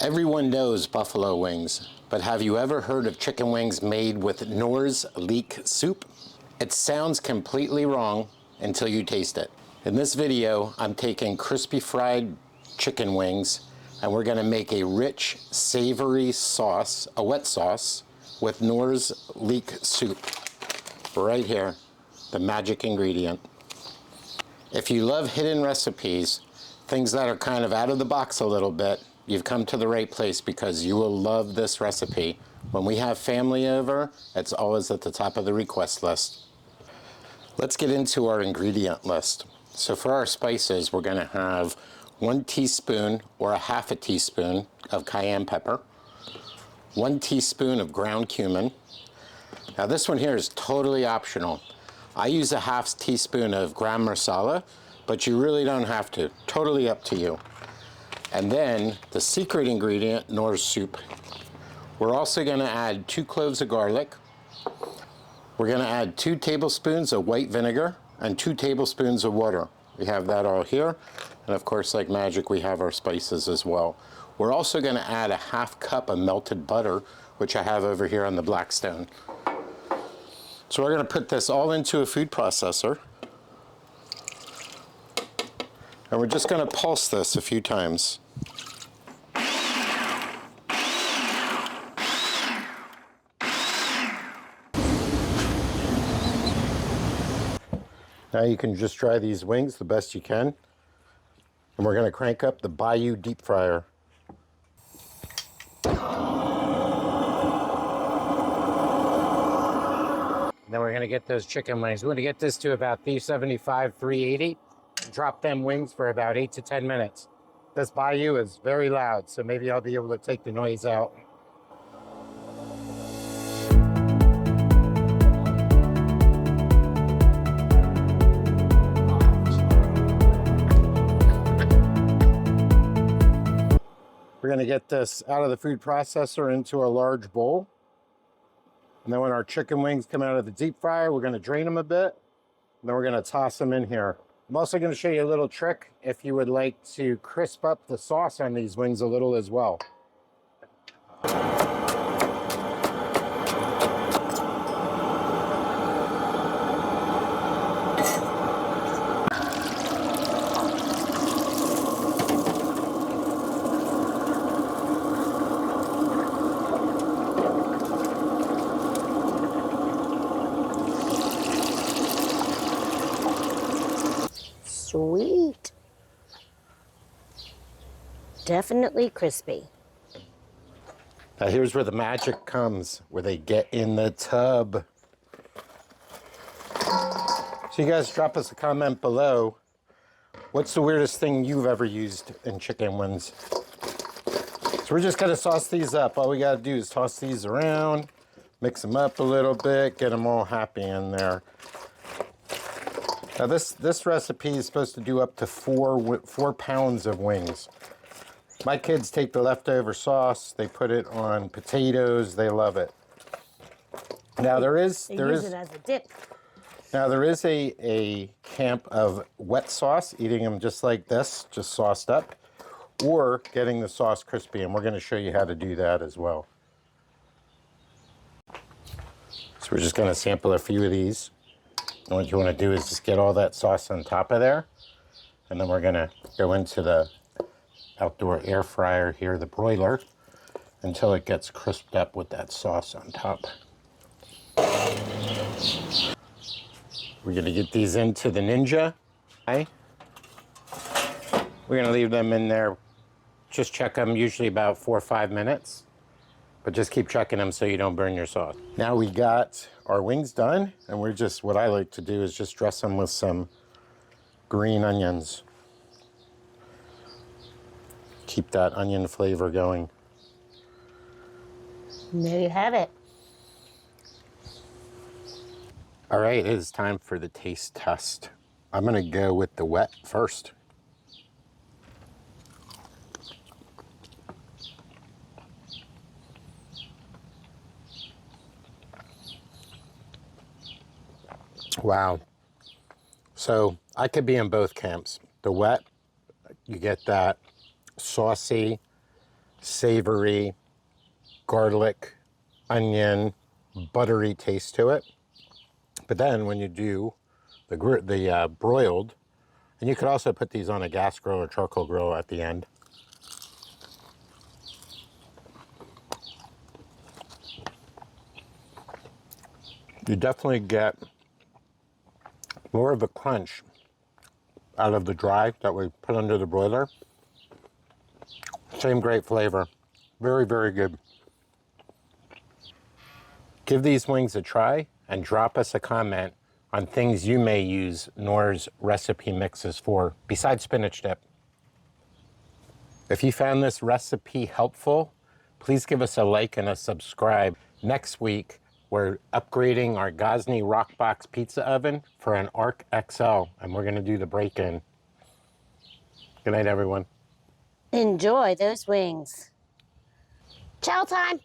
Everyone knows buffalo wings, but have you ever heard of chicken wings made with Knorr's Leek Soup? It sounds completely wrong until you taste it. In this video, I'm taking crispy fried chicken wings and we're gonna make a rich, savory sauce, a wet sauce, with Knorr's Leek Soup. Right here, the magic ingredient. If you love hidden recipes, things that are kind of out of the box a little bit, you've come to the right place because you will love this recipe. When we have family over, it's always at the top of the request list. Let's get into our ingredient list. So for our spices, we're gonna have 1 teaspoon or a half a teaspoon of cayenne pepper, 1 teaspoon of ground cumin. Now this one here is totally optional. I use a half teaspoon of garam masala, but you really don't have to, totally up to you. And then the secret ingredient, Knorr's soup. We're also gonna add 2 cloves of garlic. We're gonna add 2 tablespoons of white vinegar and 2 tablespoons of water. We have that all here. And of course, like magic, we have our spices as well. We're also gonna add a half cup of melted butter, which I have over here on the Blackstone. So we're gonna put this all into a food processor. And we're just gonna pulse this a few times. Now you can just try these wings the best you can. And we're gonna crank up the Bayou deep fryer. Then we're gonna get those chicken wings. We're gonna get this to about 375, 380. Drop them wings for about 8 to 10 minutes. This Bayou is very loud, so maybe I'll be able to take the noise out. We're gonna get this out of the food processor into a large bowl. And then when our chicken wings come out of the deep fryer, we're gonna drain them a bit. And then we're gonna toss them in here. I'm also gonna show you a little trick if you would like to crisp up the sauce on these wings a little as well. Sweet. Definitely crispy. Now here's where the magic comes, where they get in the tub. So you guys drop us a comment below. What's the weirdest thing you've ever used in chicken wings? So we're just gonna sauce these up. All we gotta do is toss these around, mix them up a little bit, get them all happy in there. Now this recipe is supposed to do up to 4 pounds of wings. My kids take the leftover sauce, they put it on potatoes, they love it. Now they use it as a dip. Now there is a camp of wet sauce, eating them just like this, just sauced up, or getting the sauce crispy, and we're gonna show you how to do that as well. So we're just gonna sample a few of these. And what you want to do is just get all that sauce on top of there. And then we're going to go into the outdoor air fryer here, the broiler, until it gets crisped up with that sauce on top. We're going to get these into the Ninja. Okay? We're going to leave them in there. Just check them usually about 4 or 5 minutes. But just keep checking them so you don't burn your sauce. Now we got our wings done, and we're just, what I like to do is just dress them with some green onions. Keep that onion flavor going. And there you have it. All right, it is time for the taste test. I'm gonna go with the wet first. Wow. So I could be in both camps. The wet, you get that saucy, savory, garlic, onion, buttery taste to it. But then when you do the broiled, and you could also put these on a gas grill or charcoal grill at the end. You definitely get more of the crunch out of the dry that we put under the broiler. Same great flavor. Very, very good. Give these wings a try and drop us a comment on things you may use Knorr's recipe mixes for, besides spinach dip. If you found this recipe helpful, please give us a like and a subscribe. Next week, we're upgrading our Gosney Rockbox pizza oven for an Arc XL, and we're gonna do the break-in. Good night, everyone. Enjoy those wings. Chow time.